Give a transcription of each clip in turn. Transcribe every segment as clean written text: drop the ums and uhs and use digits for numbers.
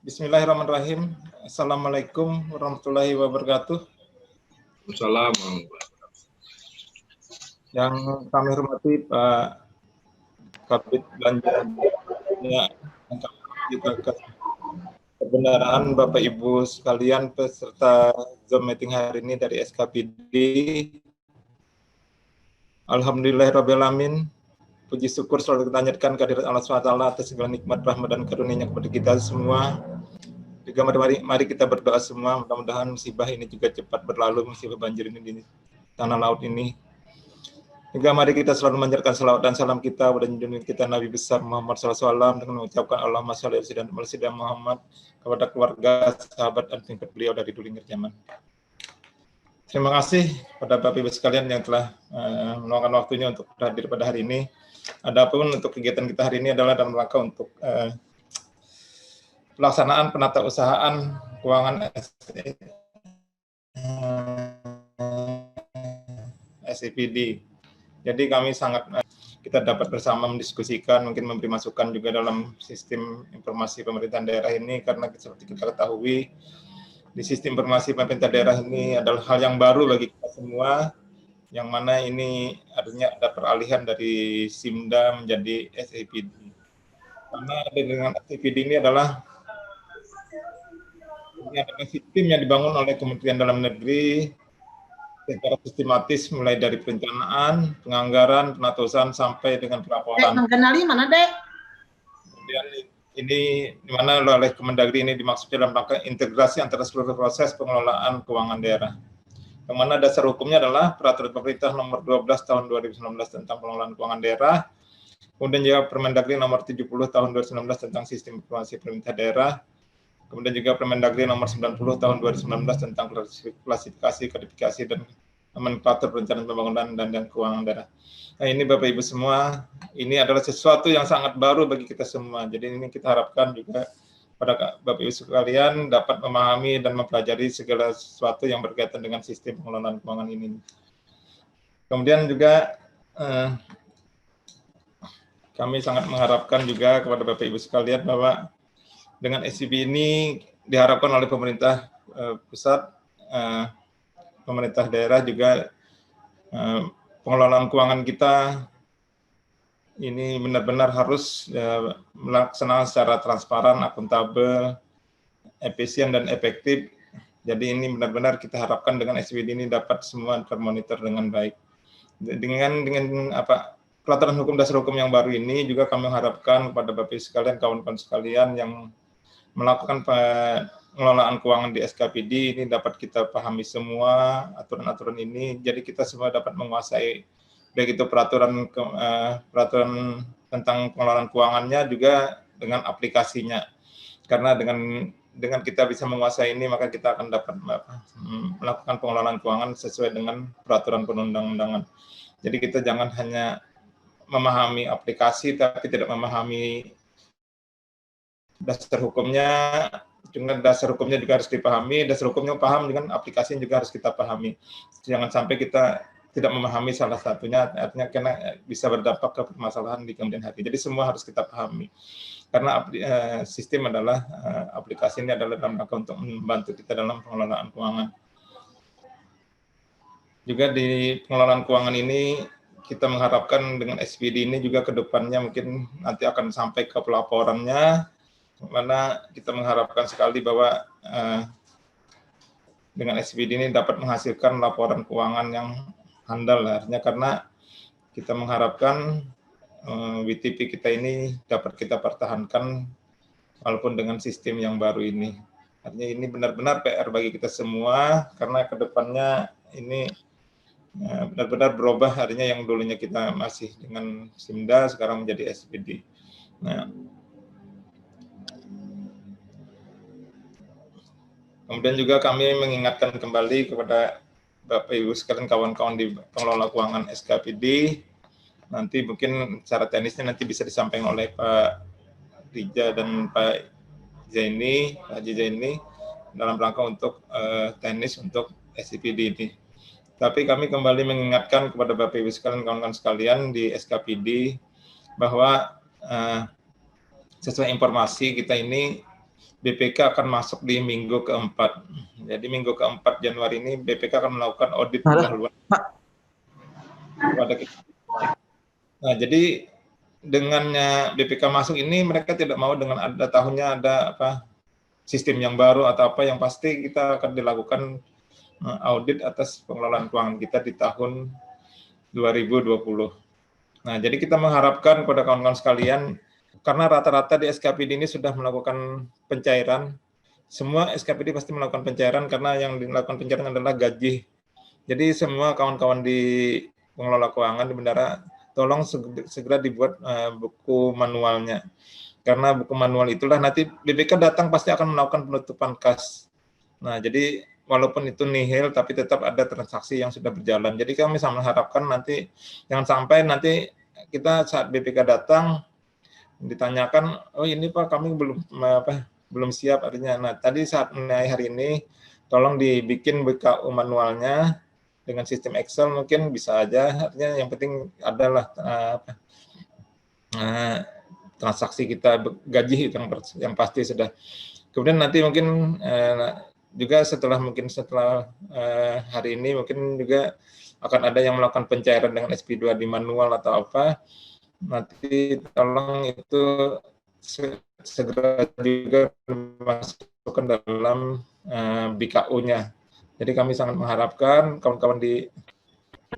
Bismillahirrahmanirrahim. Assalamualaikum warahmatullahi wabarakatuh. Assalamualaikum. Yang kami hormati Pak Kabid Belanja kita kebenaran Bapak Ibu sekalian peserta Zoom meeting hari ini dari SKPD. Alhamdulillahirrabbilalamin. Puji syukur selalu kita panjatkan kehadirat Allah SWT atas segala nikmat rahmat dan karunia kepada kita semua. Juga mari kita berdoa semua, mudah-mudahan musibah ini juga cepat berlalu, musibah banjir ini di tanah laut ini. Juga mari kita selalu memanjatkan salawat dan salam kita kepada junjungan kita Nabi besar Muhammad SAW dengan mengucapkan Allahumma sholli ala sayyidina Muhammad kepada keluarga, sahabat, dan pengikut beliau dari dulu hingga zaman. Terima kasih kepada Bapak Ibu sekalian yang telah meluangkan waktunya untuk hadir pada hari ini. Adapun untuk kegiatan kita hari ini adalah dalam rangka untuk pelaksanaan penatausahaan keuangan SKPD. Jadi kami kita dapat bersama mendiskusikan, mungkin memberi masukan juga dalam sistem informasi pemerintahan daerah ini, karena seperti kita ketahui di sistem informasi pemerintah daerah ini adalah hal yang baru bagi kita semua, yang mana ini artinya ada peralihan dari SIMDA menjadi SKPD. Karena dengan SKPD ini adalah sistem yang dibangun oleh Kementerian Dalam Negeri secara sistematis, mulai dari perencanaan, penganggaran, penatausahaan sampai dengan pelaporan. Mengenali mana, Dek? Kemudian ini di mana oleh Kemendagri ini dimaksud dalam rangka integrasi antara seluruh proses pengelolaan keuangan daerah. Yang mana dasar hukumnya adalah Peraturan Pemerintah Nomor 12 Tahun 2019 tentang pengelolaan keuangan daerah, kemudian juga Permendagri Nomor 70 Tahun 2019 tentang Sistem Informasi Pemerintah Daerah, kemudian juga Permendagri Nomor 90 Tahun 2019 tentang klasifikasi, kodifikasi, dan nomenklatur perencanaan pembangunan dan keuangan daerah. Nah, ini Bapak Ibu semua, ini adalah sesuatu yang sangat baru bagi kita semua. Jadi ini kita harapkan juga pada Bapak Ibu sekalian dapat memahami dan mempelajari segala sesuatu yang berkaitan dengan sistem pengelolaan keuangan ini. Kemudian juga kami sangat mengharapkan juga kepada Bapak Ibu sekalian bahwa dengan SKPD ini diharapkan oleh pemerintah pusat, pemerintah daerah juga pengelolaan keuangan kita ini benar-benar harus melaksanakan secara transparan, akuntabel, efisien, dan efektif. Jadi ini benar-benar kita harapkan dengan SKPD ini dapat semua termonitor dengan baik. Dengan peraturan hukum dasar hukum yang baru ini juga kami harapkan kepada Bapak Ibu sekalian, kawan-kawan sekalian yang melakukan pengelolaan keuangan di SKPD ini dapat kita pahami semua aturan-aturan ini. Jadi kita semua dapat menguasai baik itu peraturan tentang pengelolaan keuangannya juga dengan aplikasinya. Karena dengan kita bisa menguasai ini, maka kita akan dapat melakukan pengelolaan keuangan sesuai dengan peraturan perundang-undangan. Jadi kita jangan hanya memahami aplikasi tapi tidak memahami dasar hukumnya. Dengan dasar hukumnya juga harus dipahami, dasar hukumnya paham, dengan aplikasinya juga harus kita pahami. Jangan sampai kita tidak memahami salah satunya, artinya karena bisa berdampak ke permasalahan di kemudian hari. Jadi semua harus kita pahami. Karena sistem adalah, aplikasi ini adalah dalam rangka untuk membantu kita dalam pengelolaan keuangan. Juga di pengelolaan keuangan ini, kita mengharapkan dengan SKPD ini juga ke depannya mungkin nanti akan sampai ke pelaporannya, mana kita mengharapkan sekali bahwa dengan SKPD ini dapat menghasilkan laporan keuangan yang handal, artinya karena kita mengharapkan WTP kita ini dapat kita pertahankan walaupun dengan sistem yang baru ini. Artinya ini benar-benar PR bagi kita semua, karena ke depannya ini benar-benar berubah, artinya yang dulunya kita masih dengan SIMDA sekarang menjadi SKPD. Nah, kemudian juga kami mengingatkan kembali kepada Bapak Ibu sekalian, kawan-kawan di pengelola keuangan SKPD, nanti mungkin secara teknisnya nanti bisa disampaikan oleh Pak Rija dan Pak Zaini, Pak Haji Zaini, dalam rangka untuk teknis untuk SKPD ini. Tapi kami kembali mengingatkan kepada Bapak Ibu sekalian, kawan-kawan sekalian di SKPD, bahwa sesuai informasi kita ini BPK akan masuk di minggu keempat. Jadi minggu keempat Januari ini BPK akan melakukan audit pendahuluan kepada kita. Nah, jadi dengannya BPK masuk ini mereka tidak mau dengan ada tahunnya ada sistem yang baru atau apa, yang pasti kita akan dilakukan audit atas pengelolaan keuangan kita di tahun 2020. Nah, jadi kita mengharapkan kepada kawan-kawan sekalian, karena rata-rata di SKPD ini sudah melakukan pencairan, semua SKPD pasti melakukan pencairan karena yang dilakukan pencairan adalah gaji. Jadi semua kawan-kawan di pengelola keuangan di bendara, tolong segera dibuat buku manualnya. Karena buku manual itulah nanti BPK datang pasti akan melakukan penutupan kas. Nah, jadi walaupun itu nihil, tapi tetap ada transaksi yang sudah berjalan. Jadi kami sangat mengharapkan nanti jangan sampai nanti kita saat BPK datang ditanyakan, oh ini Pak kami belum siap artinya. Nah, tadi saat mulai hari ini tolong dibikin BKU manualnya dengan sistem Excel, mungkin bisa aja, artinya yang penting adalah transaksi kita, gaji yang pasti sudah. Kemudian nanti mungkin juga setelah hari ini mungkin juga akan ada yang melakukan pencairan dengan SP2 di manual atau apa. Nanti tolong itu segera juga dimasukkan dalam BKU-nya. Jadi kami sangat mengharapkan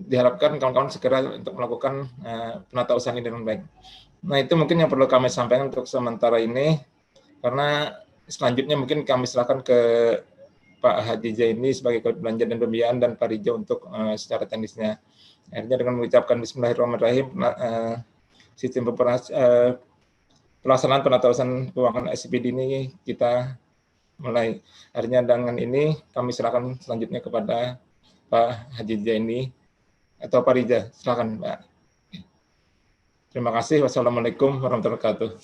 diharapkan kawan-kawan segera untuk melakukan penata usaha ini dengan baik. Nah, itu mungkin yang perlu kami sampaikan untuk sementara ini, karena selanjutnya mungkin kami serahkan ke Pak Haji Zaini sebagai Kabid Belanja dan Pembiayaan dan Pak Rijo untuk secara teknisnya. Akhirnya dengan mengucapkan Bismillahirrahmanirrahim, sistem pelaksanaan penata usaha keuangan SKPD ini kita mulai. Akhirnya dengan ini kami serahkan selanjutnya kepada Pak Haji Zaini atau Pak Rija. Silakan, Pak. Terima kasih. Wassalamualaikum warahmatullahi wabarakatuh.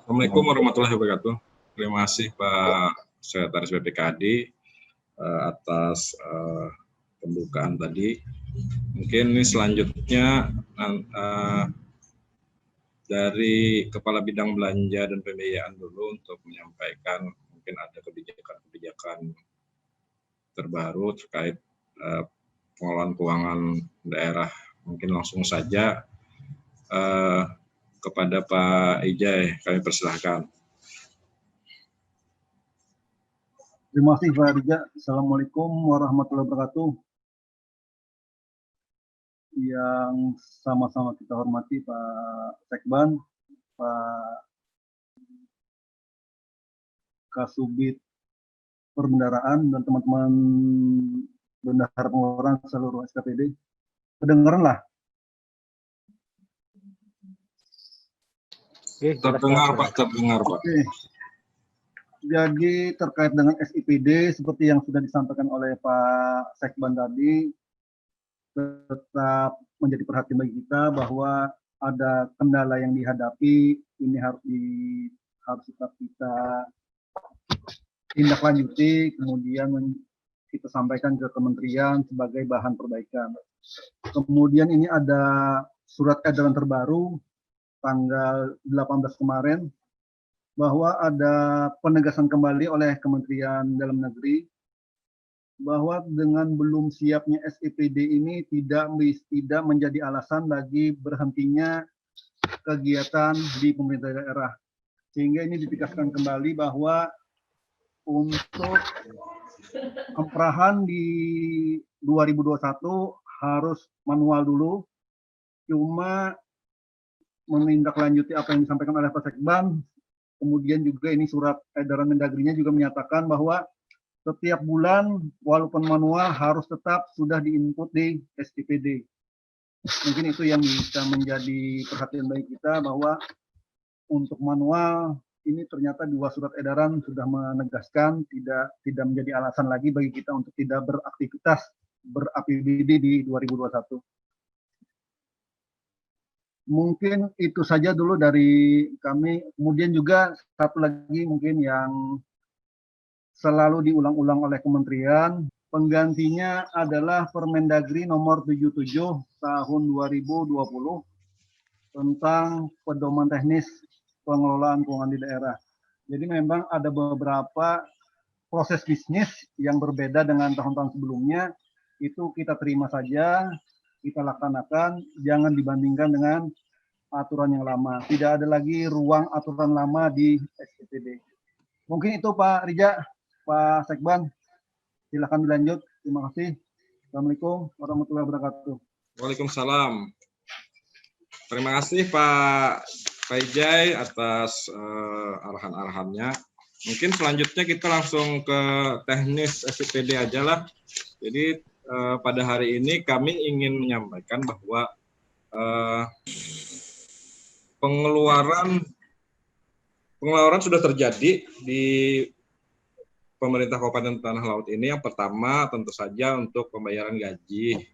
Assalamualaikum warahmatullahi wabarakatuh. Terima kasih Pak Sekretaris BPKAD atas pembukaan tadi. Mungkin ini selanjutnya dari Kepala Bidang Belanja dan Pembiayaan dulu untuk menyampaikan mungkin ada kebijakan-kebijakan terbaru terkait pengelolaan keuangan daerah. Mungkin langsung saja kepada Pak Ijai, kami persilahkan. Terima kasih Pak Rija. Assalamualaikum warahmatullahi wabarakatuh. Yang sama-sama kita hormati Pak Sekban, Pak Kasubit Perbendaraan, dan teman-teman bendahara pengeluaran seluruh SKPD. Kedengaran lah? Terdengar Pak, terdengar Pak. Oke. Jadi terkait dengan SIPD, seperti yang sudah disampaikan oleh Pak Sekban tadi, tetap menjadi perhatian bagi kita bahwa ada kendala yang dihadapi, ini harus tetap kita tindak lanjuti, kemudian kita sampaikan ke kementerian sebagai bahan perbaikan. Kemudian ini ada surat edaran terbaru tanggal 18 kemarin, bahwa ada penegasan kembali oleh Kementerian Dalam Negeri bahwa dengan belum siapnya SIPD ini tidak menjadi alasan bagi berhentinya kegiatan di pemerintah daerah. Sehingga ini ditegaskan kembali bahwa untuk keperahan di 2021 harus manual dulu, cuma menindaklanjuti apa yang disampaikan oleh Pak Sekban. Kemudian juga ini surat edaran Mendagrinya juga menyatakan bahwa setiap bulan walaupun manual harus tetap sudah diinput di SIPD. Mungkin itu yang bisa menjadi perhatian bagi kita, bahwa untuk manual ini ternyata dua surat edaran sudah menegaskan tidak menjadi alasan lagi bagi kita untuk tidak beraktivitas ber-APBD di 2021. Mungkin itu saja dulu dari kami. Kemudian juga satu lagi mungkin yang selalu diulang-ulang oleh kementerian, Penggantinya adalah Permendagri nomor 77 tahun 2020 tentang pedoman teknis pengelolaan keuangan di daerah. Jadi memang ada beberapa proses bisnis yang berbeda dengan tahun-tahun sebelumnya, itu kita terima saja, kita laksanakan, jangan dibandingkan dengan aturan yang lama. Tidak ada lagi ruang aturan lama di SPPD. Mungkin itu Pak Rija, Pak Sekban, silakan dilanjut. Terima kasih. Assalamualaikum warahmatullahi wabarakatuh. Waalaikumsalam. Terima kasih Pak Ijai atas arahan-arahannya. Mungkin selanjutnya kita langsung ke teknis SPPD aja lah. Jadi pada hari ini kami ingin menyampaikan bahwa pengeluaran sudah terjadi di pemerintah Kabupaten Tanah Laut ini. Yang pertama tentu saja untuk pembayaran gaji,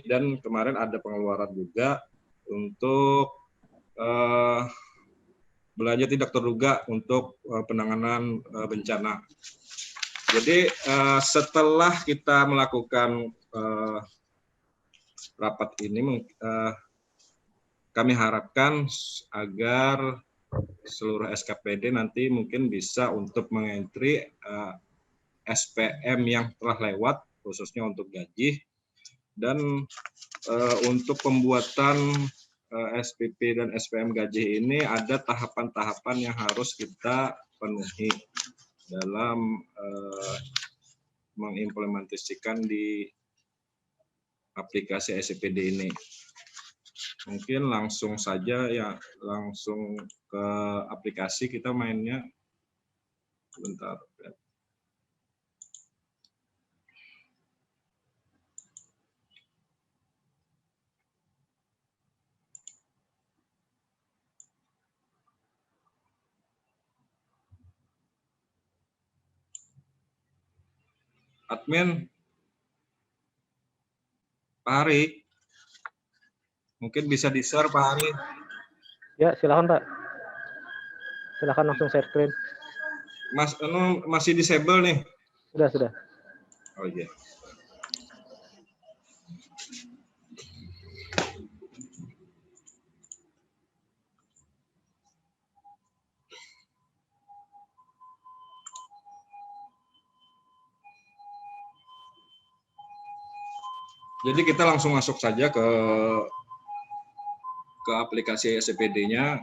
dan kemarin ada pengeluaran juga untuk belanja tidak terduga untuk penanganan bencana. Jadi setelah kita melakukan rapat ini, kami harapkan agar seluruh SKPD nanti mungkin bisa untuk mengentry SPM yang telah lewat, khususnya untuk gaji, dan untuk pembuatan SPP dan SPM gaji ini ada tahapan-tahapan yang harus kita penuhi dalam mengimplementasikan di aplikasi SPPD ini. Mungkin langsung saja ya, langsung ke aplikasi kita mainnya. Bentar. Admin, Pak Hari, mungkin bisa di-share Pak Hari. Ya, silakan Pak. Silakan langsung share screen. Mas, masih disable nih? Sudah. Oh iya. Jadi kita langsung masuk saja ke aplikasi SPPD-nya.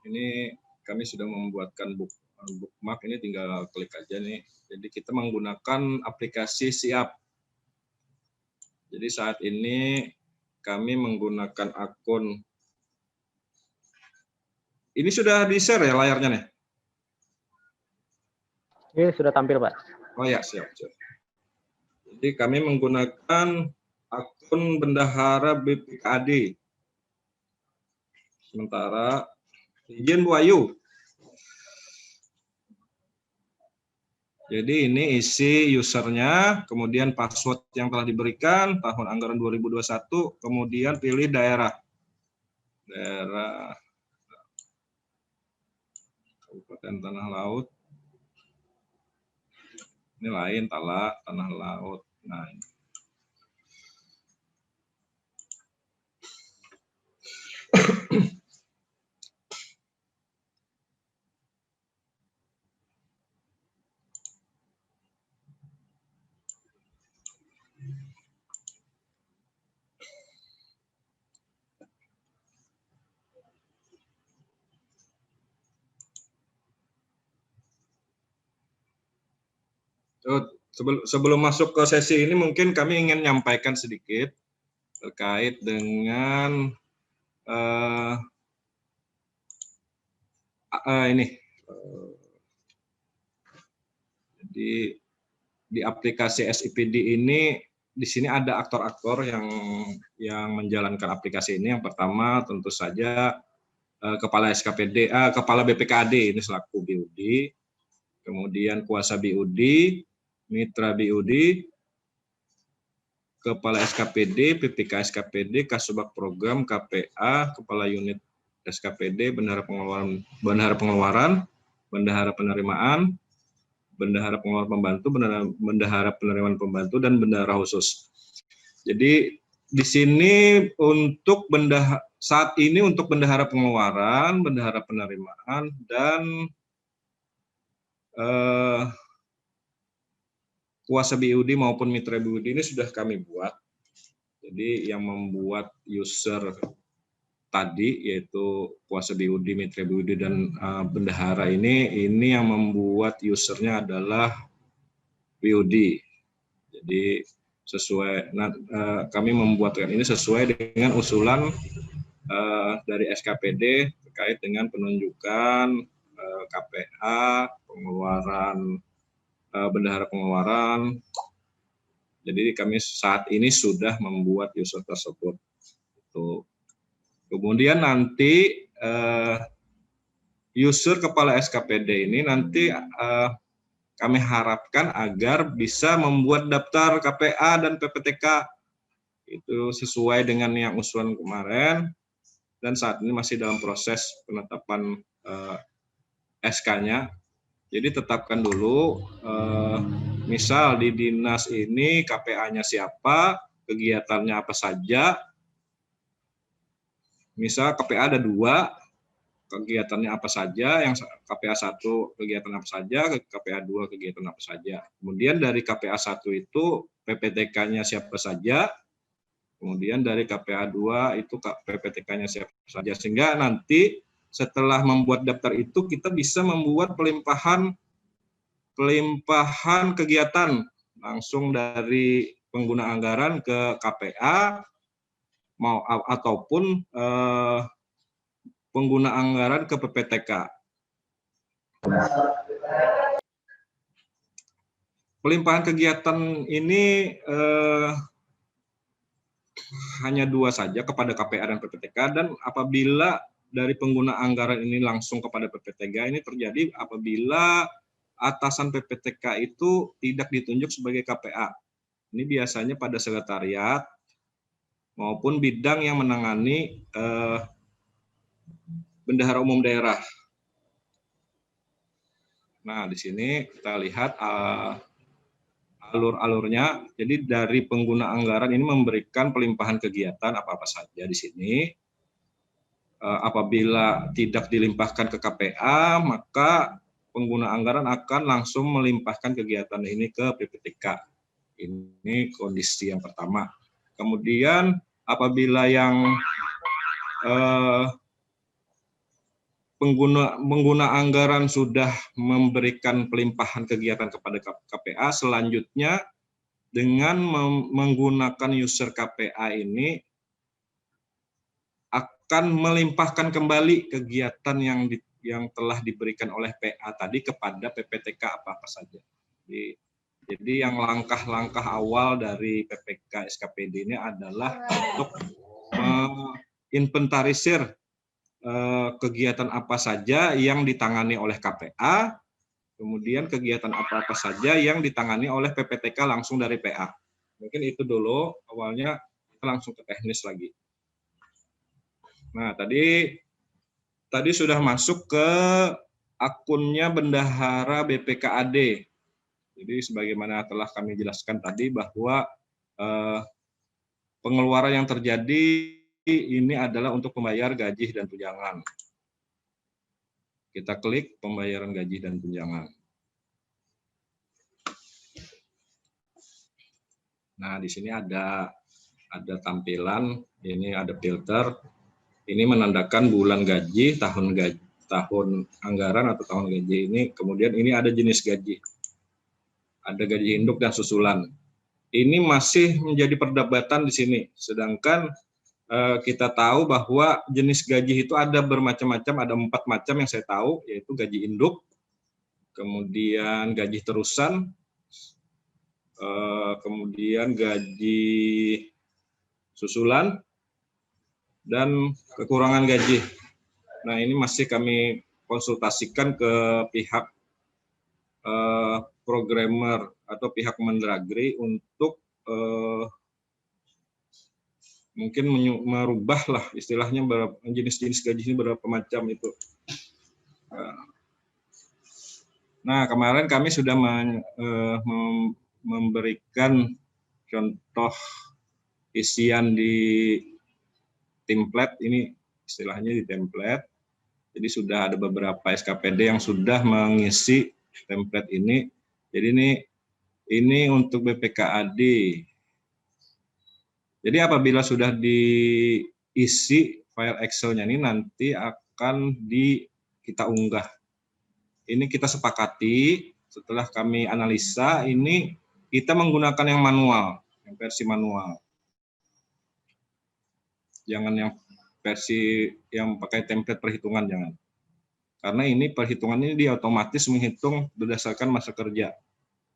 Ini kami sudah membuatkan bookmark, ini tinggal klik aja nih. Jadi kita menggunakan aplikasi Siap. Jadi saat ini kami menggunakan akun. Ini sudah di-share ya layarnya nih? Ini sudah tampil Pak. Oh ya, siap. Jadi kami menggunakan akun Bendahara BPKAD. Sementara izin Bu Ayu. Jadi ini isi usernya, kemudian password yang telah diberikan, tahun anggaran 2021, kemudian pilih daerah. Daerah Kabupaten Tanah Laut. Ini lain, Tanah Laut. Nah, ini. Sebelum masuk ke sesi ini, mungkin kami ingin menyampaikan sedikit terkait dengan ini. Jadi di aplikasi SIPD ini, di sini ada aktor-aktor yang menjalankan aplikasi ini. Yang pertama tentu saja Kepala SKPD, Kepala BPKAD ini selaku BUD, kemudian Kuasa BUD, Mitra BUD, Kepala SKPD, PPK SKPD, Kasubag Program, KPA, Kepala Unit SKPD, Bendahara Pengeluaran, Bendahara Penerimaan, bendahara pengeluaran pembantu, bendahara penerimaan pembantu, dan bendahara khusus. Jadi di sini untuk saat ini untuk bendahara pengeluaran, bendahara penerimaan, dan kuasa BUD maupun mitra BUD ini sudah kami buat. Jadi yang membuat user tadi yaitu kuasa BUD, mitra BUD, dan bendahara ini yang membuat usernya adalah BUD. Jadi kami membuatkan ini sesuai dengan usulan dari SKPD terkait dengan penunjukan KPA, pengeluaran bendahara pengeluaran. Jadi kami saat ini sudah membuat user tersebut. Kemudian nanti user kepala SKPD ini nanti kami harapkan agar bisa membuat daftar KPA dan PPTK itu sesuai dengan yang usulan kemarin, dan saat ini masih dalam proses penetapan SK-nya. Jadi tetapkan dulu, misal di dinas ini KPA-nya siapa, kegiatannya apa saja. Misal KPA ada 2, kegiatannya apa saja, yang KPA 1 kegiatan apa saja, KPA 2 kegiatan apa saja. Kemudian dari KPA 1 itu PPTK-nya siapa saja, kemudian dari KPA 2 itu PPTK-nya siapa saja. Sehingga nanti setelah membuat daftar itu kita bisa membuat pelimpahan kegiatan langsung dari pengguna anggaran ke KPA ataupun pengguna anggaran ke PPTK. Pelimpahan kegiatan ini hanya 2 saja, kepada KPA dan PPTK, dan apabila dari pengguna anggaran ini langsung kepada PPTK ini terjadi apabila atasan PPTK itu tidak ditunjuk sebagai KPA. Ini biasanya pada sekretariat maupun bidang yang menangani bendahara umum daerah. Nah, di sini kita lihat alur-alurnya. Jadi dari pengguna anggaran ini memberikan pelimpahan kegiatan apa-apa saja di sini. Apabila tidak dilimpahkan ke KPA, maka pengguna anggaran akan langsung melimpahkan kegiatan ini ke PPTK. Ini kondisi yang pertama. Kemudian apabila yang pengguna anggaran sudah memberikan pelimpahan kegiatan kepada KPA, selanjutnya dengan menggunakan user KPA ini akan melimpahkan kembali kegiatan yang telah diberikan oleh PA tadi kepada PPTK apa-apa saja. Jadi yang langkah-langkah awal dari PPK SKPD ini adalah untuk menginventarisir kegiatan apa saja yang ditangani oleh KPA, kemudian kegiatan apa-apa saja yang ditangani oleh PPTK langsung dari PA. Mungkin itu dulu awalnya, kita langsung ke teknis lagi. Nah, tadi sudah masuk ke akunnya bendahara BPKAD. Jadi sebagaimana telah kami jelaskan tadi bahwa pengeluaran yang terjadi ini adalah untuk pembayar gaji dan tunjangan. Kita klik pembayaran gaji dan tunjangan. Nah, di sini ada tampilan, ini ada filter. Ini menandakan bulan gaji, tahun anggaran atau tahun gaji ini. Kemudian ini ada jenis gaji. Ada gaji induk dan susulan. Ini masih menjadi perdebatan di sini. Sedangkan kita tahu bahwa jenis gaji itu ada bermacam-macam, ada 4 macam yang saya tahu, yaitu gaji induk, kemudian gaji terusan, kemudian gaji susulan, dan kekurangan gaji. Nah, ini masih kami konsultasikan ke pihak programmer atau pihak Mendagri untuk mungkin merubah lah istilahnya jenis-jenis gaji ini berapa macam itu. Nah, kemarin kami sudah memberikan contoh isian di template, ini istilahnya di template. Jadi sudah ada beberapa SKPD yang sudah mengisi template ini. Jadi ini untuk BPKAD. Jadi apabila sudah diisi file Excel-nya ini nanti akan kita unggah. Ini kita sepakati setelah kami analisa, ini kita menggunakan yang manual, yang versi manual. Jangan yang versi yang pakai template perhitungan, jangan. Karena ini perhitungan ini dia otomatis menghitung berdasarkan masa kerja.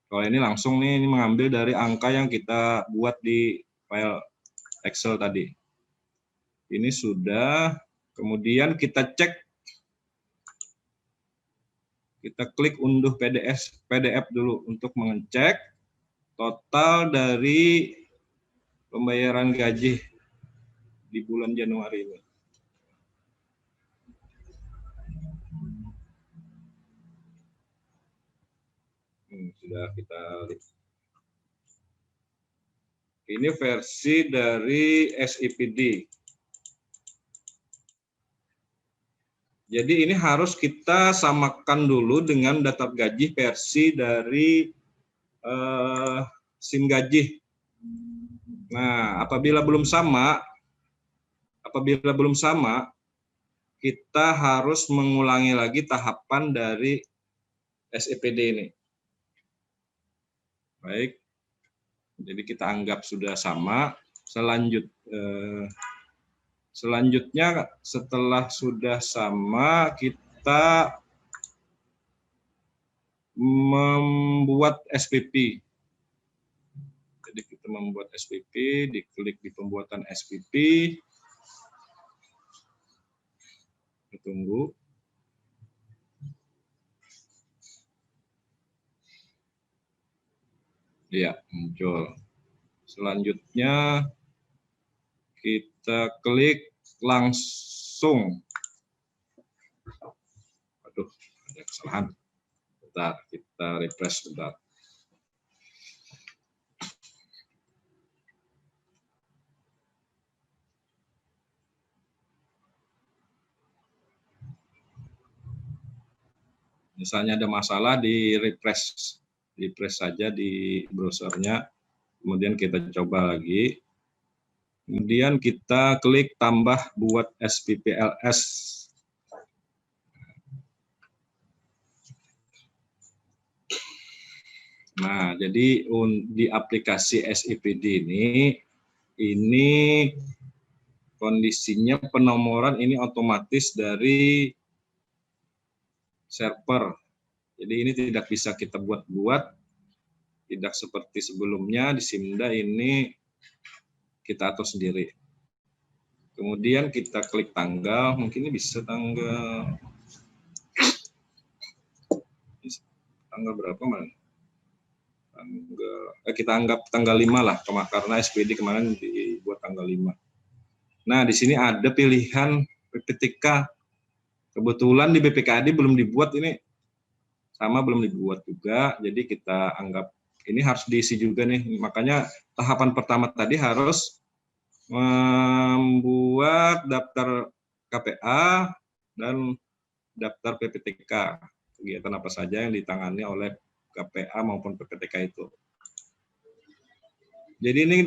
Kalau ini langsung nih, ini mengambil dari angka yang kita buat di file Excel tadi. Ini sudah, kemudian kita cek. Kita klik unduh PDF dulu untuk mengecek total dari pembayaran gaji di bulan Januari ini. Sudah kita lihat. Ini versi dari SIPD. Jadi ini harus kita samakan dulu dengan daftar gaji versi dari SIM gaji. Nah, apabila belum sama, kita harus mengulangi lagi tahapan dari SIPD ini. Baik, jadi kita anggap sudah sama. Selanjutnya setelah sudah sama, kita membuat SPP. Jadi kita membuat SPP, diklik di pembuatan SPP. Tunggu. Ya, muncul. Selanjutnya kita klik langsung. Aduh, ada kesalahan. Bentar, kita refresh bentar. Misalnya ada masalah, di refresh saja di browsernya, kemudian kita coba lagi. Kemudian kita klik tambah buat SPPLS. Nah, jadi di aplikasi SIPD ini kondisinya penomoran ini otomatis dari server. Jadi ini tidak bisa kita buat-buat, tidak seperti sebelumnya di Simda ini kita atur sendiri. Kemudian kita klik tanggal, mungkin ini bisa tanggal berapa man? Kita anggap tanggal 5 lah, karena SPD kemarin dibuat tanggal 5. Nah, di sini ada pilihan PPTK. Kebetulan di BPKAD belum dibuat ini, sama belum dibuat juga, jadi kita anggap ini harus diisi juga nih. Makanya tahapan pertama tadi harus membuat daftar KPA dan daftar PPTK, kegiatan apa saja yang ditangani oleh KPA maupun PPTK itu. Jadi ini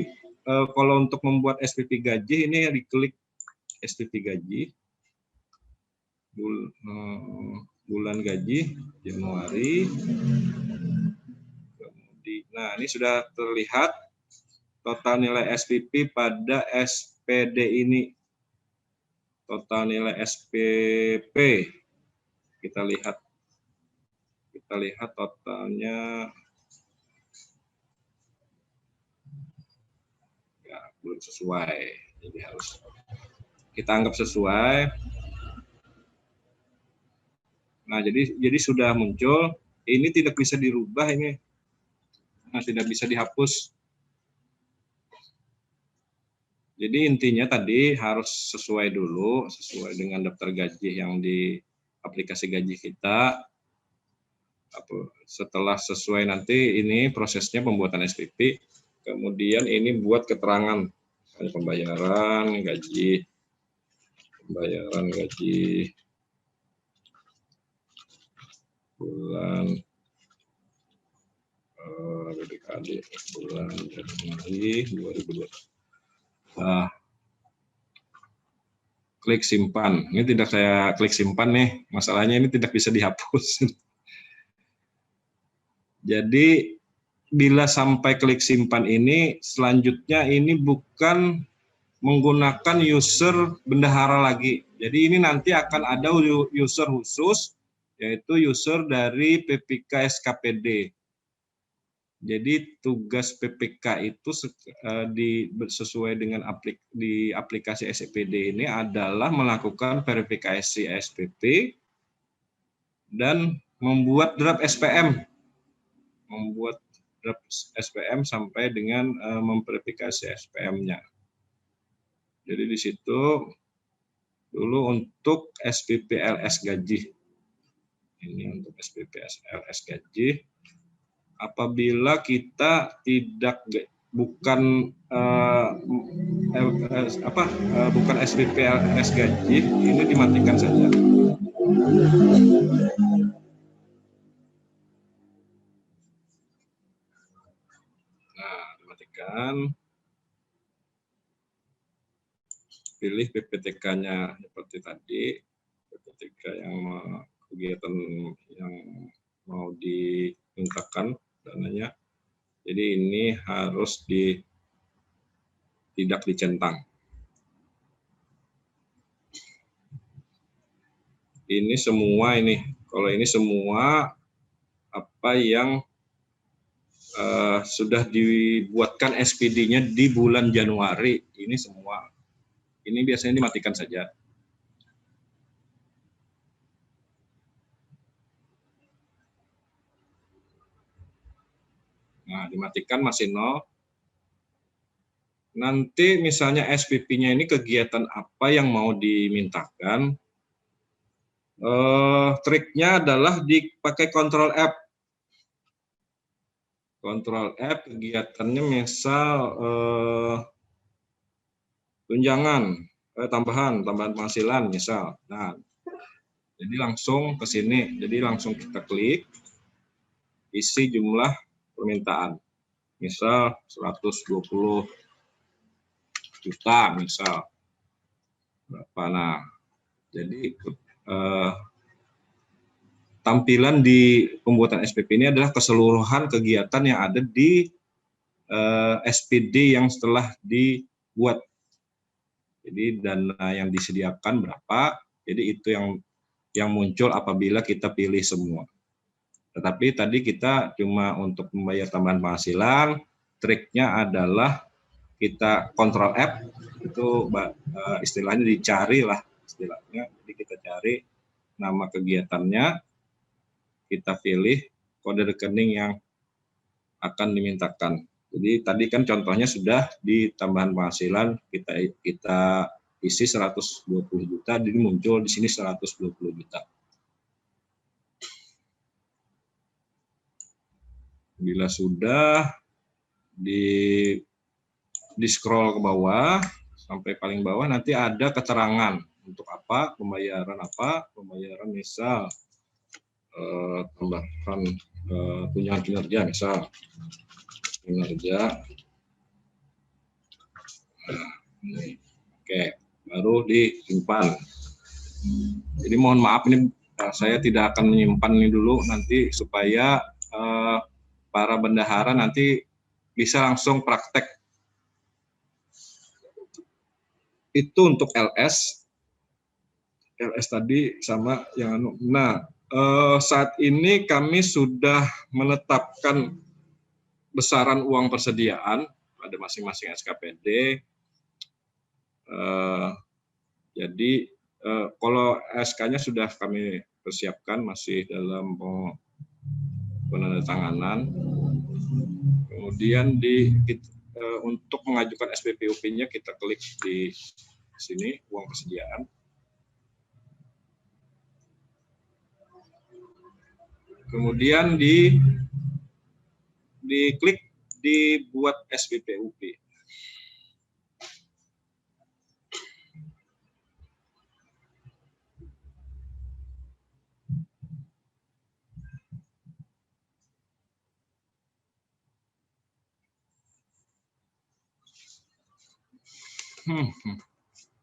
kalau untuk membuat SPP gaji ini diklik SPP gaji, bulan gaji Januari. Nah, ini sudah terlihat total nilai SPP pada SPD ini. Total nilai SPP kita lihat totalnya ya belum sesuai, jadi harus kita anggap sesuai. Nah, jadi sudah muncul, ini tidak bisa dirubah ini. Nah, tidak bisa dihapus. Jadi intinya tadi harus sesuai dengan daftar gaji yang di aplikasi gaji kita. setelah sesuai nanti ini prosesnya pembuatan SPP, kemudian ini buat keterangan pembayaran gaji bulan adik-adik bulan Januari 2020. Nah, klik simpan. Ini tidak saya klik simpan nih. Masalahnya ini tidak bisa dihapus. Jadi bila sampai klik simpan ini, selanjutnya ini bukan menggunakan user bendahara lagi. Jadi ini nanti akan ada user khusus, yaitu user dari PPK SKPD. Jadi tugas PPK itu sesuai dengan di aplikasi SPD ini adalah melakukan verifikasi SPP dan membuat draft SPM. Sampai dengan memverifikasi SPM-nya. Jadi di situ dulu untuk SPP LS gaji. Ini untuk SPP LS gaji. Apabila kita bukan SPP LS gaji, ini dimatikan saja. Nah, dimatikan. Pilih PPTK-nya seperti tadi, PPTK yang kegiatan yang mau dimintakan dananya. Jadi ini harus tidak dicentang. Ini semua kalau ini semua apa yang sudah dibuatkan SPD-nya di bulan Januari, ini semua. Ini biasanya dimatikan saja. Nah, dimatikan masih 0. Nanti misalnya SPP-nya ini kegiatan apa yang mau dimintakan, triknya adalah dipakai Control F. Control F kegiatannya misal tunjangan, tambahan penghasilan misal. Nah, jadi langsung ke sini. Jadi langsung kita klik, isi jumlah permintaan. Misal 120 juta misal. Berapa? Nah, jadi tampilan di pembuatan SPP ini adalah keseluruhan kegiatan yang ada di SPD yang setelah dibuat. Jadi dana yang disediakan berapa, jadi itu yang muncul apabila kita pilih semua. Tetapi tadi kita cuma untuk membayar tambahan penghasilan, triknya adalah kita Control F, itu istilahnya dicari lah istilahnya. Jadi kita cari nama kegiatannya, kita pilih kode rekening yang akan dimintakan. Jadi tadi kan contohnya sudah di tambahan penghasilan kita isi 120 juta, jadi muncul di sini 120 juta. Bila sudah di scroll ke bawah sampai paling bawah nanti ada keterangan untuk apa, pembayaran misal tambahan tunjangan kinerja misal. Kinerja. Nah, oke, baru disimpan. Jadi mohon maaf ini saya tidak akan menyimpan ini dulu nanti supaya para bendahara nanti bisa langsung praktek. Itu untuk LS tadi sama yang Nah, saat ini kami sudah menetapkan besaran uang persediaan pada masing-masing SKPD. Jadi kalau SK-nya sudah kami persiapkan, masih dalam penandatanganan. Kemudian untuk mengajukan SPPUP-nya kita klik di sini uang persediaan. kemudian diklik dibuat SPPUP.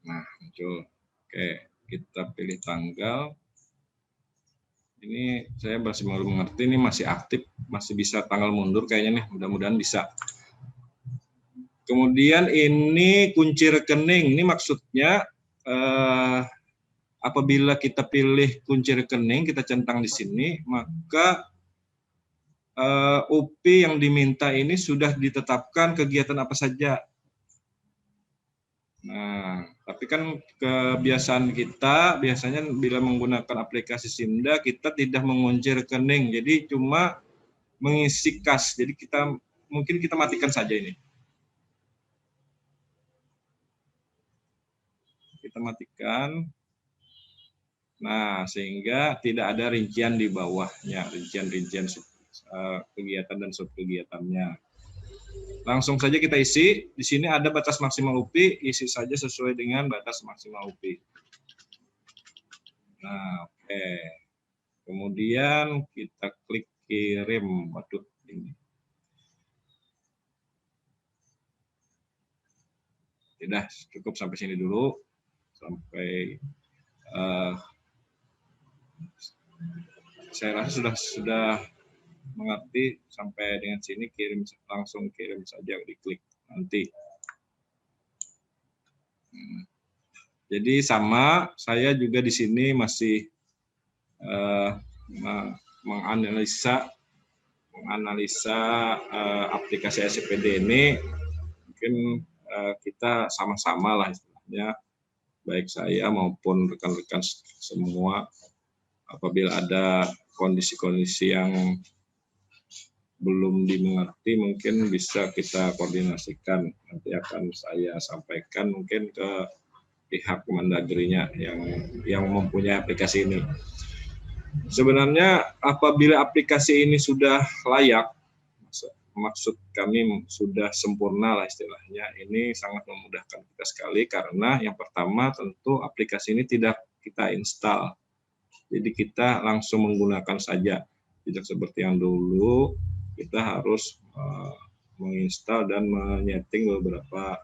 Nah, muncul. Oke, kita pilih tanggal. Ini saya masih belum mengerti, ini masih aktif, masih bisa tanggal mundur kayaknya nih, mudah-mudahan bisa. Kemudian ini kunci rekening, ini maksudnya apabila kita pilih kunci rekening, kita centang di sini, maka UP yang diminta ini sudah ditetapkan kegiatan apa saja. Nah, tapi kan kebiasaan kita biasanya bila menggunakan aplikasi Simda kita tidak mengunci rekening, jadi cuma mengisi kas. Jadi mungkin kita matikan saja ini. Kita matikan. Nah, sehingga tidak ada rincian di bawahnya, rincian kegiatan dan subkegiatannya. Langsung saja kita isi. Di sini ada batas maksimal UPI, isi saja sesuai dengan batas maksimal UPI. Nah, oke. Kemudian kita klik kirim. Waduh, ini. Tidak, cukup sampai sini dulu. Sampai saya rasa sudah mengerti sampai dengan sini, langsung kirim saja, diklik nanti. Jadi sama, saya juga di sini masih menganalisa aplikasi SCPD ini. Mungkin kita sama-sama lah istilahnya, baik saya maupun rekan-rekan semua, apabila ada kondisi-kondisi yang belum dimengerti mungkin bisa kita koordinasikan, nanti akan saya sampaikan mungkin ke pihak Kemendagrinya yang mempunyai aplikasi ini. Sebenarnya apabila aplikasi ini sudah layak, maksud kami sudah sempurna lah istilahnya, ini sangat memudahkan kita sekali karena yang pertama tentu aplikasi ini tidak kita install, jadi kita langsung menggunakan saja, tidak seperti yang dulu kita harus menginstal dan menyeting beberapa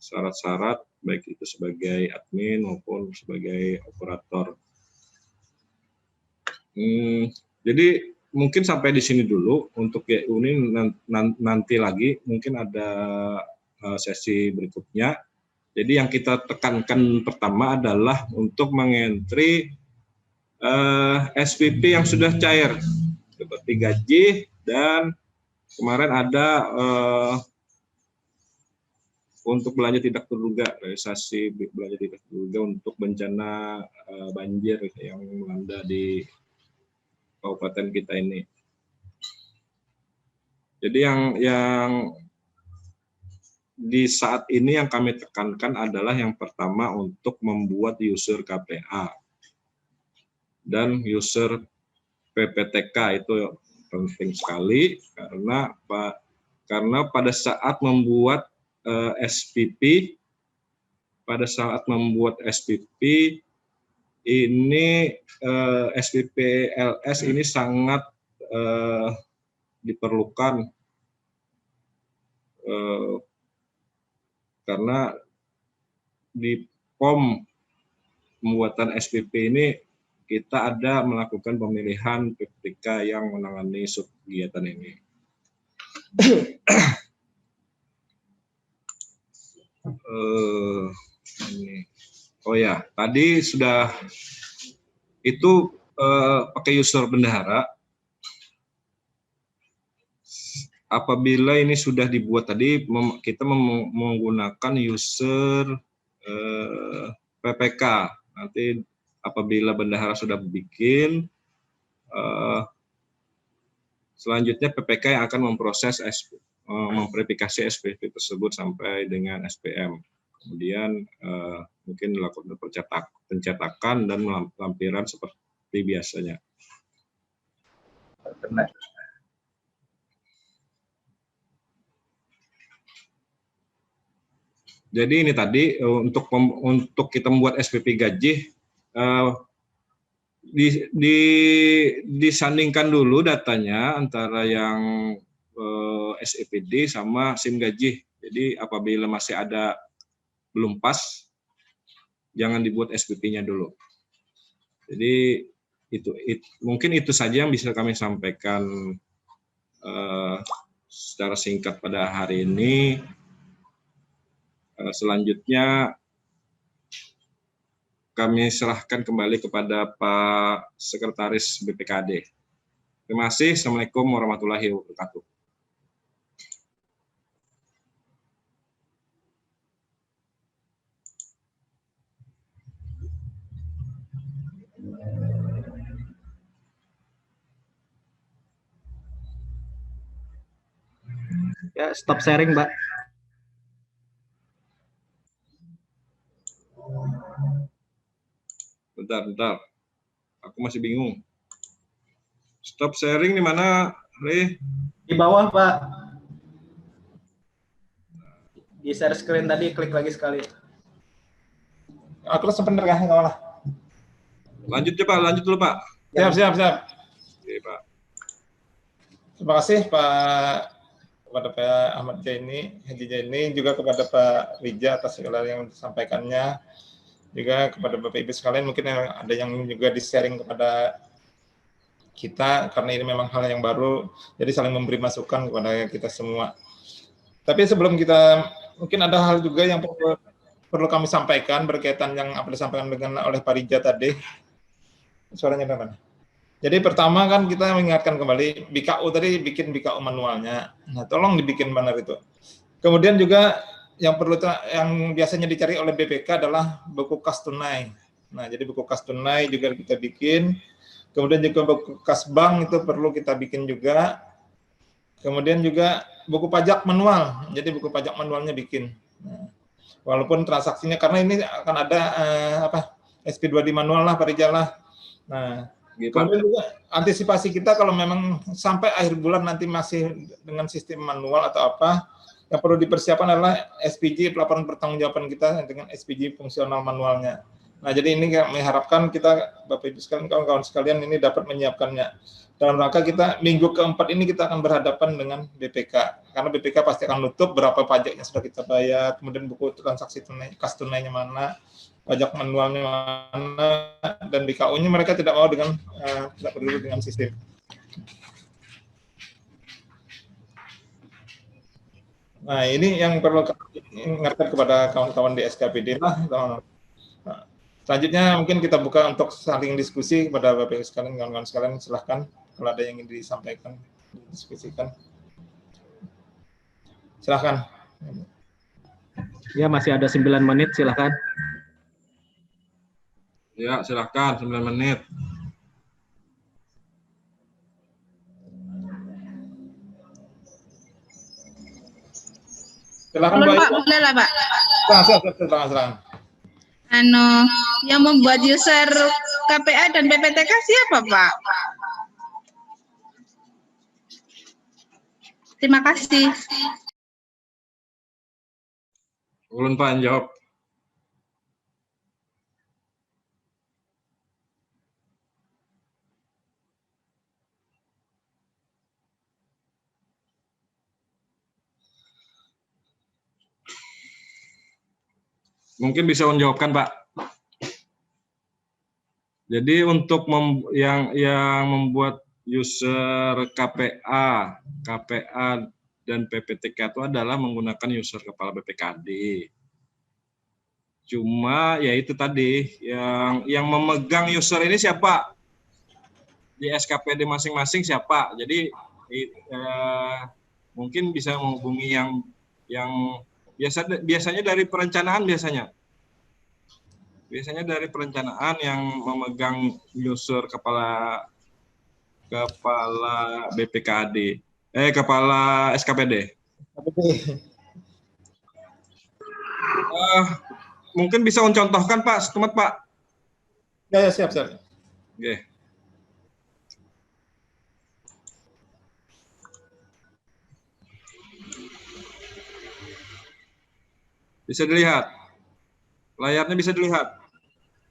syarat-syarat, baik itu sebagai admin maupun sebagai operator. Jadi mungkin sampai di sini dulu untuk GU ini, nanti lagi mungkin ada sesi berikutnya. Jadi yang kita tekankan pertama adalah untuk mengentry SPP yang sudah cair, seperti gaji, dan kemarin ada untuk belanja tidak terduga, realisasi belanja tidak terduga untuk bencana banjir yang melanda di kabupaten kita ini. Jadi yang di saat ini yang kami tekankan adalah yang pertama untuk membuat user KPA dan user PPTK, itu penting sekali karena pada saat membuat SPP, ini SPP LS ini sangat diperlukan karena di POM pembuatan SPP ini kita ada melakukan pemilihan PPTK yang menangani subkegiatan ini. Oh ya, tadi sudah itu pakai user bendahara. Apabila ini sudah dibuat tadi, kita menggunakan user PPK. Nanti apabila bendahara sudah bikin, selanjutnya PPK yang akan memproses memverifikasi SPP tersebut sampai dengan SPM. Kemudian mungkin dilakukan pencetakan dan lampiran seperti biasanya. Kena. Jadi ini tadi untuk kita membuat SPP gaji disandingkan dulu datanya antara yang SEPD sama SIM gaji. Jadi apabila masih ada belum pas, jangan dibuat SPP-nya dulu. Jadi mungkin itu saja yang bisa kami sampaikan secara singkat pada hari ini. Selanjutnya kami serahkan kembali kepada Pak Sekretaris BPKD. Terima kasih. Assalamualaikum warahmatullahi wabarakatuh. Ya, stop sharing, Mbak. Bentar. Aku masih bingung. Stop sharing di mana, Ri? Di bawah, Pak. Di share screen tadi, klik lagi sekali. Aku langsung bener kan, nggak malah. Lanjut ya Pak, lanjut dulu Pak. Siap. Oke Pak. Terima kasih Pak kepada Pak Ahmad Jaini, Haji Jaini, juga kepada Pak Rija atas segala yang disampaikannya. Juga kepada Bapak Ibu sekalian, mungkin ada yang juga di-sharing kepada kita, karena ini memang hal yang baru, jadi saling memberi masukan kepada kita semua. Tapi sebelum kita, mungkin ada hal juga yang perlu kami sampaikan berkaitan yang apa disampaikan oleh Pak Rija tadi. Suaranya dari mana? Jadi pertama kan kita mengingatkan kembali, BKU tadi bikin BKU manualnya. Nah, tolong dibikin benar itu. Kemudian juga yang biasanya dicari oleh BPK adalah buku kas tunai. Nah, jadi buku kas tunai juga kita bikin. Kemudian juga buku kas bank itu perlu kita bikin juga. Kemudian juga buku pajak manual. Jadi buku pajak manualnya bikin. Nah, walaupun transaksinya, karena ini akan ada SP2D manual lah, Pak Rijal lah. Nah, kemudian juga antisipasi kita kalau memang sampai akhir bulan nanti masih dengan sistem manual atau apa, yang perlu dipersiapkan adalah SPJ, pelaporan pertanggungjawaban kita dengan SPJ fungsional manualnya. Nah, jadi ini kami harapkan kita, Bapak Ibu sekalian, kawan-kawan sekalian, ini dapat menyiapkannya. Dalam rangka kita, minggu keempat ini kita akan berhadapan dengan BPK. Karena BPK pasti akan nutup berapa pajak yang sudah kita bayar, kemudian buku transaksi tunai, kas tunainya mana, pajak manualnya mana, dan BKU-nya mereka tidak mau dengan tidak peduli dengan sistem. Nah, ini yang perlu ingatkan kepada kawan-kawan di SKPD lah. Nah, selanjutnya mungkin kita buka untuk saling diskusi kepada Bapak Ibu sekalian, kawan-kawan sekalian, silahkan kalau ada yang ingin disampaikan, didiskusikan. Silahkan. Ya, masih ada 9 menit, silahkan. Ya, silahkan 9 menit. Silakan Pak, boleh lah Pak. Silakan. Yang membuat user KPA dan PPTK siapa Pak? Terima kasih. Ulun Pak, jawab. Mungkin bisa menjawabkan Pak. Jadi untuk yang membuat user KPA dan PPTK itu adalah menggunakan user kepala BPKD. Cuma ya itu tadi yang memegang user ini siapa? Di SKPD masing-masing siapa? Jadi mungkin bisa menghubungi yang biasanya dari perencanaan biasanya dari perencanaan yang memegang user kepala BPKD, kepala SKPD. Mungkin bisa mencontohkan Pak, setemat Pak. Ya, siap. Oke. Bisa dilihat? Layarnya bisa dilihat?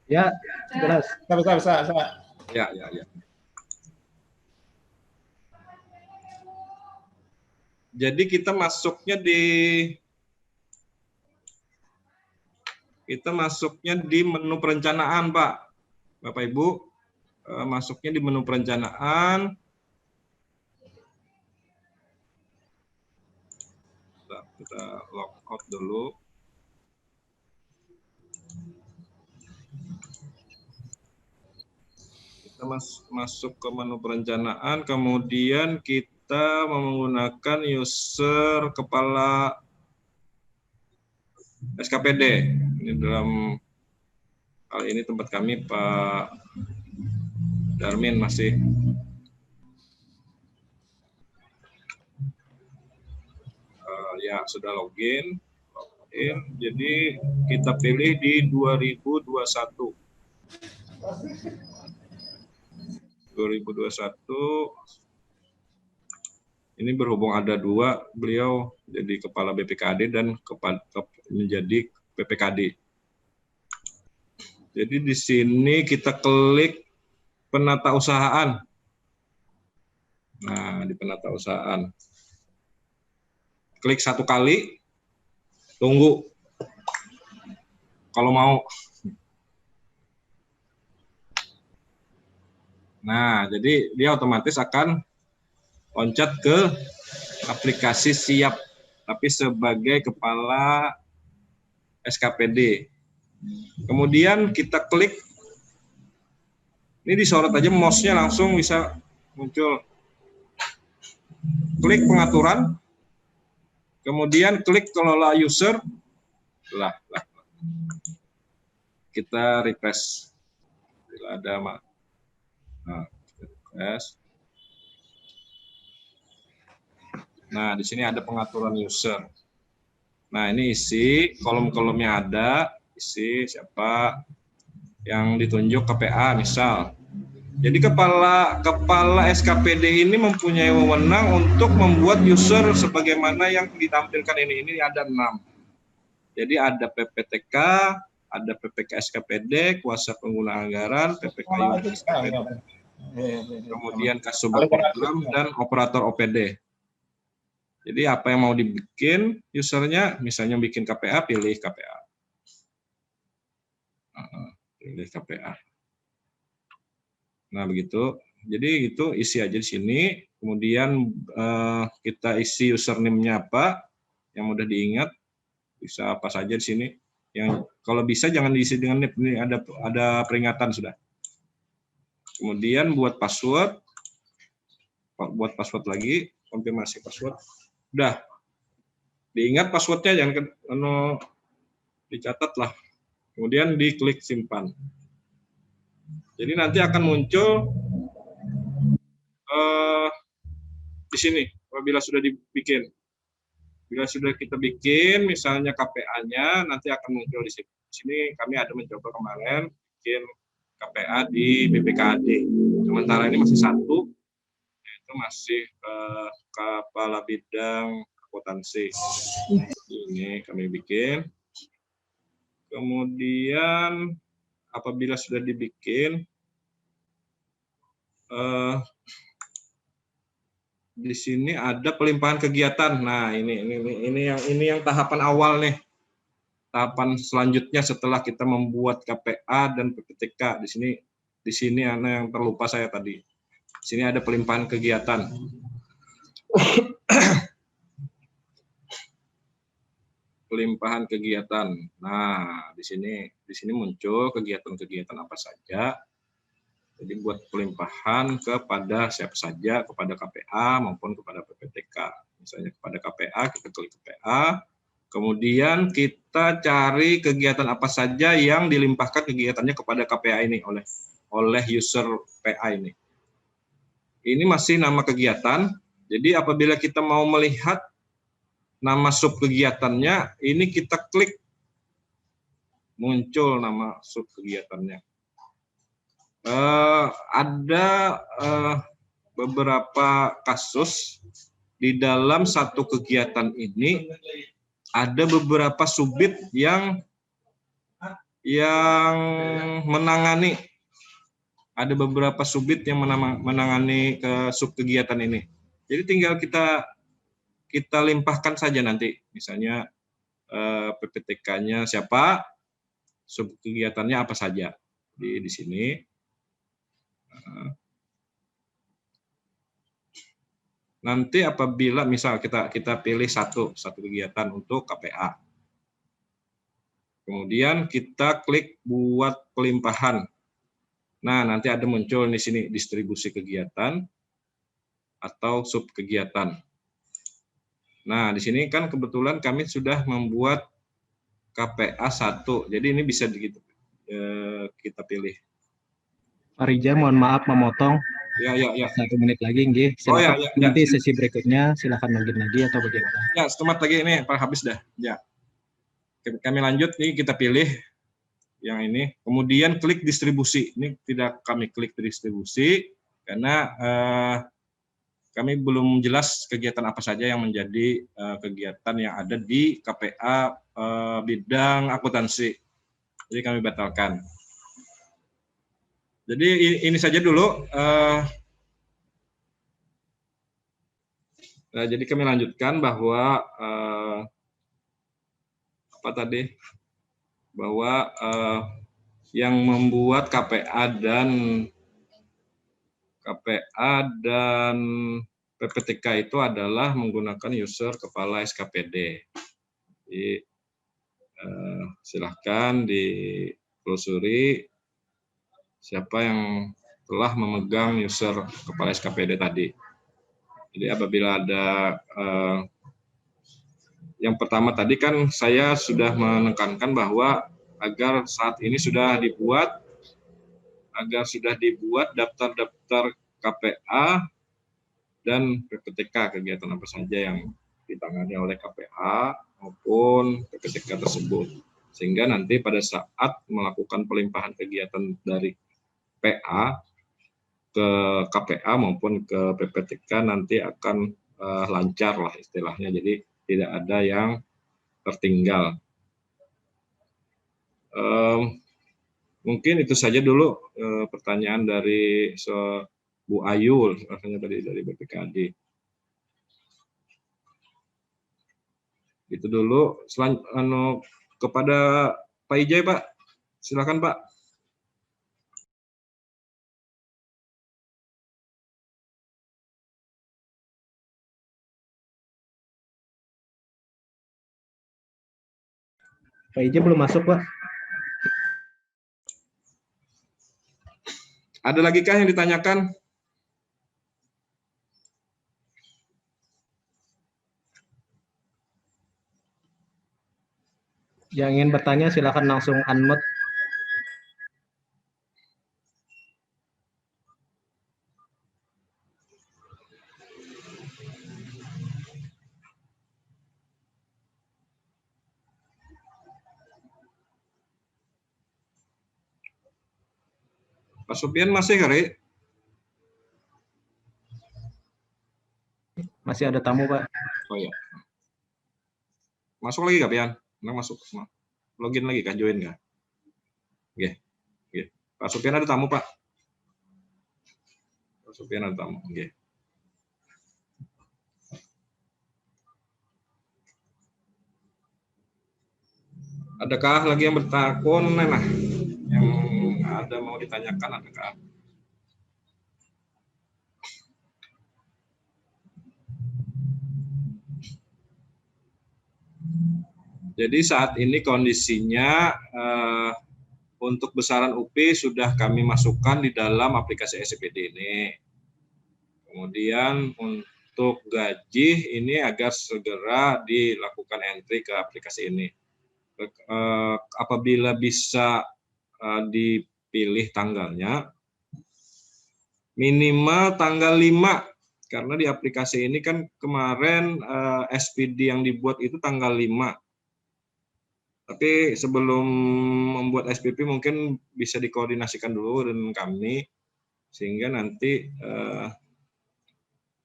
Ya, jelas. Bisa. Ya. Jadi kita masuknya di menu perencanaan, Pak. Bapak Ibu, masuknya di menu perencanaan. Kita log out dulu. Kita masuk ke menu perencanaan, kemudian kita menggunakan user kepala SKPD. Ini dalam hal ini tempat kami Pak Darmin masih. Ya, sudah login. Jadi kita pilih di 2021. 2021. Ini berhubung ada dua, beliau jadi kepala BPKAD dan menjadi PPKD. Jadi di sini kita klik penata usahaan. Nah, di penata usahaan. Klik satu kali, tunggu. Kalau mau. Nah, jadi dia otomatis akan loncat ke aplikasi siap, tapi sebagai kepala SKPD. Kemudian kita klik, ini disorot aja mouse-nya langsung bisa muncul. Klik pengaturan, kemudian klik kelola user, kita refresh. Bila ada refresh. Nah, di sini ada pengaturan user. Nah, ini isi kolom-kolomnya ada, isi siapa yang ditunjuk KPA misal. Jadi kepala SKPD ini mempunyai wewenang untuk membuat user sebagaimana yang ditampilkan ini. Ini ada 6. Jadi ada PPTK, ada PPK SKPD, kuasa pengguna anggaran, PPK SKPD, kemudian Kasubag program dan operator OPD. Jadi apa yang mau dibikin usernya, misalnya bikin KPA, pilih KPA. Pilih KPA. Nah, begitu. Jadi itu isi aja di sini. Kemudian kita isi username-nya apa yang mudah diingat. Bisa apa saja di sini. Yang kalau bisa jangan diisi dengan NIP. Ini ada peringatan sudah. Kemudian buat password. Buat password lagi, konfirmasi password. Udah. Diingat passwordnya, jangan dicatat lah. Kemudian diklik simpan. Jadi nanti akan muncul di sini apabila sudah dibikin. Bila sudah kita bikin, misalnya KPA-nya nanti akan muncul di sini. Di sini kami ada mencoba kemarin bikin KPA di BPKAD. Sementara ini masih satu, yaitu masih kepala bidang akuntansi. Ini kami bikin. Kemudian apabila sudah dibikin, di sini ada pelimpahan kegiatan. Nah, ini yang tahapan awal nih. Tahapan selanjutnya setelah kita membuat KPA dan PPTK. Di sini ada yang terlupa saya tadi. Di sini ada pelimpahan kegiatan. Pelimpahan kegiatan. Nah, di sini muncul kegiatan-kegiatan apa saja. Jadi buat pelimpahan kepada siapa saja, kepada KPA maupun kepada PPTK. Misalnya kepada KPA, kita klik KPA. Kemudian kita cari kegiatan apa saja yang dilimpahkan kegiatannya kepada KPA ini oleh user PA ini. Ini masih nama kegiatan. Jadi apabila kita mau melihat nama sub kegiatannya, ini kita klik, muncul nama sub kegiatannya. Ada beberapa kasus di dalam satu kegiatan ini ada beberapa subit yang menangani, ada beberapa subit yang menangani ke sub kegiatan ini. Jadi tinggal kita limpahkan saja nanti, misalnya PPTK-nya siapa, sub kegiatannya apa saja di sini. Nanti apabila misal kita pilih satu kegiatan untuk KPA, kemudian kita klik buat pelimpahan. Nah, nanti ada muncul di sini distribusi kegiatan atau sub kegiatan. Nah, di sini kan kebetulan kami sudah membuat KPA 1, jadi ini bisa kita pilih. Pak Rija, mohon maaf memotong. Ya. 1 menit lagi, nggih. Silakan. Ya. Nanti sesi berikutnya silakan login lagi atau bagaimana? Ya, setelah lagi ini Pak habis dah. Ya. Kami lanjut nih, kita pilih yang ini. Kemudian klik distribusi. Ini tidak kami klik distribusi karena kami belum jelas kegiatan apa saja yang menjadi kegiatan yang ada di KPA bidang akuntansi. Jadi kami batalkan. Jadi ini saja dulu. Jadi kami lanjutkan bahwa bahwa yang membuat KPA dan PPTK itu adalah menggunakan user kepala SKPD. Jadi silahkan ditelusuri siapa yang telah memegang user kepala SKPD tadi. Jadi apabila ada yang pertama tadi kan saya sudah menekankan bahwa agar saat ini sudah dibuat daftar-daftar KPA dan PPTK, kegiatan apa saja yang ditangani oleh KPA maupun PPTK tersebut. Sehingga nanti pada saat melakukan pelimpahan kegiatan dari PA ke KPA maupun ke PPTK nanti akan lancar lah istilahnya, jadi tidak ada yang tertinggal. Mungkin itu saja dulu pertanyaan dari Bu Ayu, rasanya tadi dari BPKD. Itu dulu. Kepada Pak Ijay, Pak, silakan Pak. Pak Ija belum masuk, Pak. Ada lagi kah yang ditanyakan? Yang ingin bertanya silakan langsung unmute. Pak Sofian masih kali? Masih ada tamu, Pak. Oh iya. Masuk lagi Kak Pian? Masuk. Login lagi Kak, join Kak? Oke. Pak Sofian ada tamu, Pak? Pak Sofian ada tamu. Oke. Adakah lagi yang bertakun, nah, yang ada mau ditanyakan, adakah? Jadi saat ini kondisinya untuk besaran UPI sudah kami masukkan di dalam aplikasi SIPD ini. Kemudian untuk gaji ini agar segera dilakukan entry ke aplikasi ini. Apabila bisa dipilih tanggalnya, minimal tanggal 5, karena di aplikasi ini kan kemarin SPD yang dibuat itu tanggal 5. Tapi sebelum membuat SPP mungkin bisa dikoordinasikan dulu dengan kami, sehingga nanti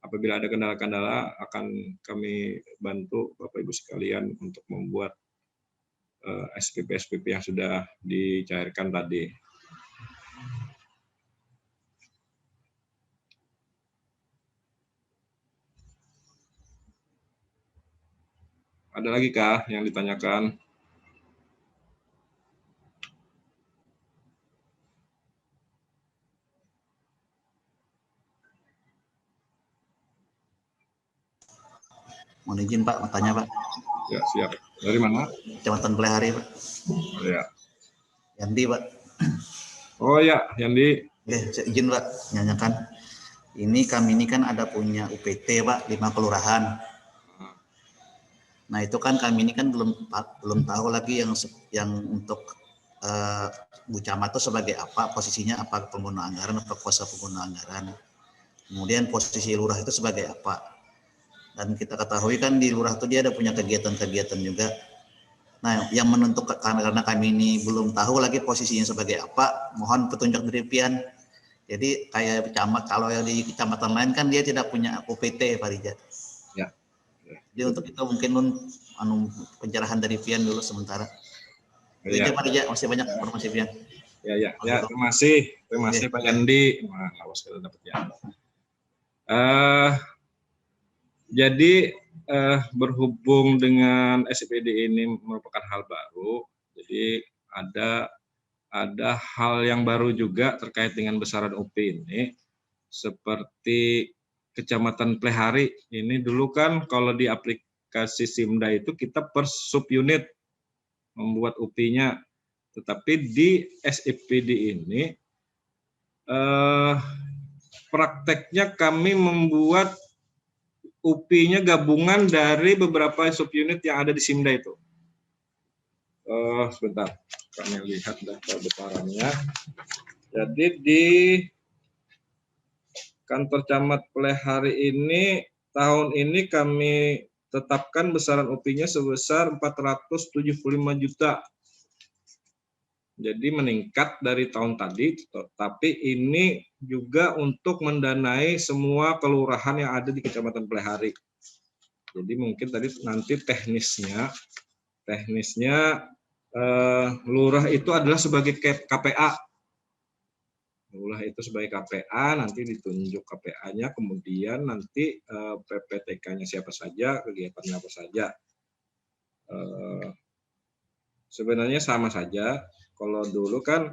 apabila ada kendala-kendala akan kami bantu Bapak Ibu sekalian untuk membuat SPP yang sudah dicairkan tadi. Ada lagi kah yang ditanyakan? Mohon izin Pak, mau tanya Pak. Ya, siap. Dari mana? Kecamatan Pelehari Pak. Oh, ya. Yandi Pak. Oh ya, Yandi. Oke, saya izin Pak, menanyakan. Kami ini kan ada punya UPT Pak, 5 kelurahan. Nah itu kan kami ini kan belum tahu lagi yang untuk Bu Camat itu sebagai apa, posisinya apa, pengguna anggaran, apa kuasa pengguna anggaran. Kemudian posisi lurah itu sebagai apa. Dan kita ketahui kan di lurah itu dia ada punya kegiatan-kegiatan juga. Nah, yang menentukan karena kami ini belum tahu lagi posisinya sebagai apa, mohon petunjuk dari Pian. Jadi kayak camat, kalau yang di kecamatan lain kan dia tidak punya UPT Pak Rijat. Ya. Jadi untuk itu mungkin pencerahan dari Pian dulu sementara. Ya. Pak Rijat, masih banyak informasi Pian. Ya, terima kasih Pak Yandi. Wah, awas kalau dapat ya. Jadi berhubung dengan SPD ini merupakan hal baru, jadi ada hal yang baru juga terkait dengan besaran UP ini, seperti Kecamatan Pelehari ini dulu kan kalau di aplikasi Simda itu kita per subunit membuat UP-nya, tetapi di SIPD ini prakteknya kami membuat UP-nya gabungan dari beberapa subunit yang ada di Simda itu. Sebentar, kami lihat daftar besarannya. Jadi di kantor Camat Pelehari ini tahun ini kami tetapkan besaran UP-nya sebesar 475 juta. Jadi meningkat dari tahun tadi, tapi ini juga untuk mendanai semua kelurahan yang ada di Kecamatan Pelehari. Jadi mungkin tadi nanti teknisnya lurah itu adalah sebagai KPA. Lurah itu sebagai KPA, nanti ditunjuk KPA-nya, kemudian nanti PPTK-nya siapa saja, kegiatannya apa saja. Sebenarnya sama saja. Kalau dulu kan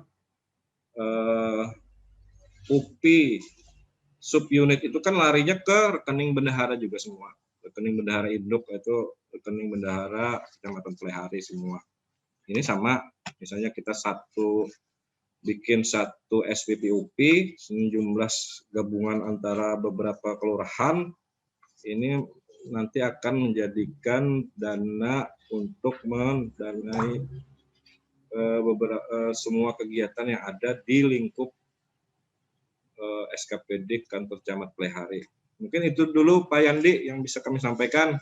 UPI subunit itu kan larinya ke rekening bendahara juga semua. Rekening bendahara induk itu rekening bendahara Kecamatan Pelehari semua. Ini sama, misalnya kita bikin satu SPP UPI, jumlah gabungan antara beberapa kelurahan, ini nanti akan menjadikan dana untuk mendanai semua kegiatan yang ada di lingkup SKPD Kantor Camat Pelehari. Mungkin itu dulu Pak Yandi yang bisa kami sampaikan.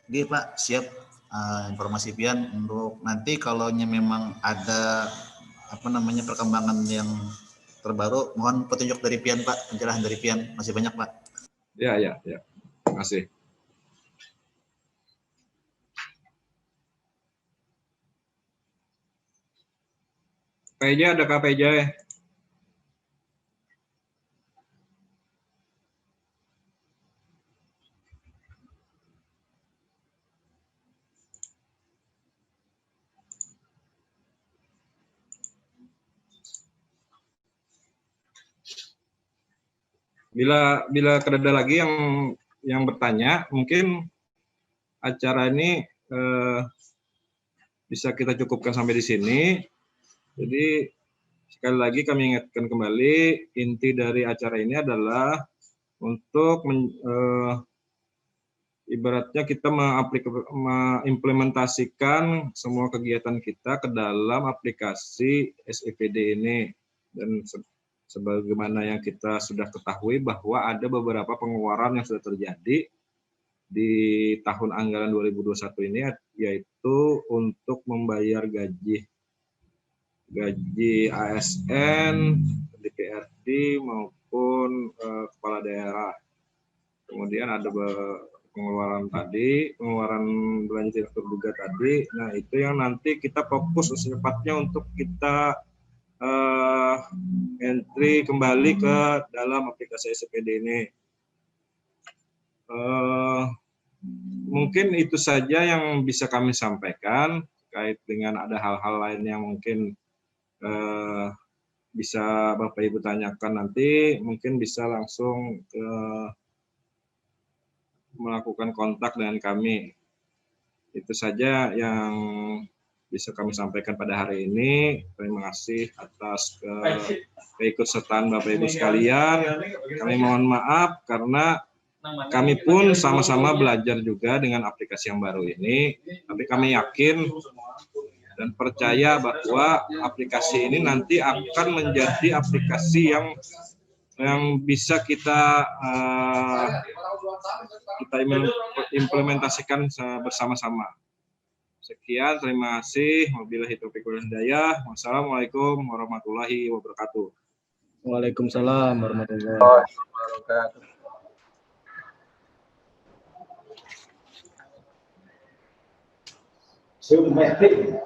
Oke Pak, siap informasi Pian untuk nanti kalau memang ada perkembangan yang terbaru, mohon petunjuk dari Pian Pak, pencerahan dari Pian. Masih banyak Pak. Ya. Terima kasih. PJ, adakah PJ? Bila ada lagi yang bertanya, mungkin acara ini bisa kita cukupkan sampai di sini. Jadi sekali lagi kami ingatkan kembali, inti dari acara ini adalah untuk ibaratnya kita mengimplementasikan semua kegiatan kita ke dalam aplikasi SIPD ini. Dan sebagaimana yang kita sudah ketahui bahwa ada beberapa pengeluaran yang sudah terjadi di tahun anggaran 2021 ini, yaitu untuk membayar gaji ASN, DPRD, bupati maupun kepala daerah. Kemudian ada pengeluaran belanja tidak terduga tadi. Nah, itu yang nanti kita fokus secepatnya untuk kita entry kembali ke dalam aplikasi SCPD ini. Mungkin itu saja yang bisa kami sampaikan terkait dengan ada hal-hal lain yang mungkin bisa Bapak Ibu tanyakan nanti, mungkin bisa langsung melakukan kontak dengan kami. Itu saja yang bisa kami sampaikan pada hari ini. Terima kasih atas keikutsertaan Bapak Ibu sekalian. Kami mohon maaf karena kami pun sama-sama belajar juga dengan aplikasi yang baru ini. Tapi kami yakin dan percaya bahwa aplikasi ini nanti akan menjadi aplikasi yang bisa kita implementasikan bersama-sama. Sekian, terima kasih. Wabillahi taufiq wal hidayah. Wassalamualaikum warahmatullahi wabarakatuh. Waalaikumsalam warahmatullahi wabarakatuh. Summetik.